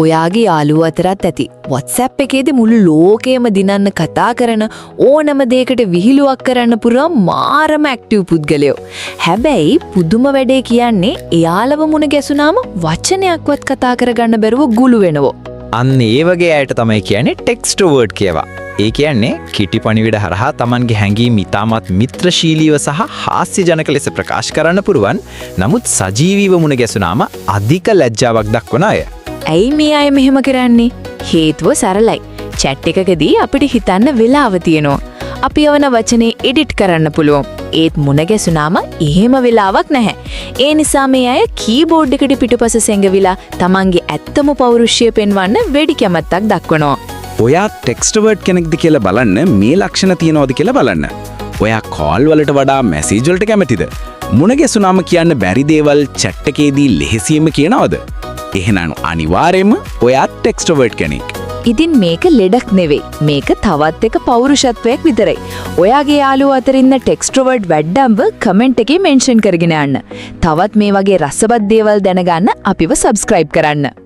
ඔයාගේ යාළුවෝ අතරත් ඇති. WhatsApp එකේදී මුළු ලෝකෙම දිනන්න කතා කරන ඕනම දෙයකට විහිළුවක් කරන්න පුරා මාරම ඇක්ටිව් පුද්ගලයෝ. හැබැයි පුදුම වැඩේ කියන්නේ එයාලව මුණ ගැසුනාම වචනයක්වත් කතා කරගන්න බැරුව ගුළු වෙනවෝ. අන්න ඒ වගේ අයට තමයි කියන්නේ ටෙක්ස්ට්‍රෝවර්ට් කියවා. ඒ කියන්නේ කිටි පණිවිඩ හරහා Tamanගේ හැඟීම් ඉතාමත් මිත්‍රශීලීව සහ හාස්‍යජනක ලෙස ප්‍රකාශ කරන්න පුරුවන්. නමුත් සජීවීව මුණ ගැසුනාම අධික ලැජ්ජාවක් දක්වන අය. ඇයි මේ අය මෙහෙම කරන්නේ? හේතුව සරලයි. chat එකකදී අපිට හිතන්න වෙලාව තියෙනවා. අපි යවන වචනේ එඩිට් කරන්න පුළුවන්. ඒත් මුණ ගැසුනාම එහෙම වෙලාවක් නැහැ. ඒ නිසා මේ අය කීබෝඩ් එකට පිටුපස සෙංගවිලා Tamanගේ ඇත්තම පෞරුෂය පෙන්වන්න වෙඩි කැමැත්තක් දක්වනවා. ඔයා ටෙක්ස්ට්‍රෝවර්ට් කෙනෙක්ද කියලා බලන්න මේ ලක්ෂණ තියෙනවද කියලා බලන්න. ඔයා කෝල් වලට වඩා මැසේජ් වලට කැමතිද? මුණ ගැසුනාම කියන්න බැරි දේවල් chat එකේදී ලෙහෙසියෙම කියනවද? එහෙනම් අනිවාර්යයෙන්ම ඔයා ටෙක්ස්ට්‍රෝවර්ට් කෙනෙක්. ඉතින් මේක ලෙඩක් නෙවෙයි. මේක තවත් එක පෞරුෂත්වයක් විතරයි. ඔයාගේ යාළුවෝ අතර ඉන්න ටෙක්ස්ට්‍රෝවර්ට් වැඩ්ඩම්ව කමෙන්ට් එකේ මෙන්ෂන් කරගෙන යන්න. තවත් මේ වගේ රසවත් දේවල් දැනගන්න අපිව සබ්ස්ක්‍රයිබ් කරන්න.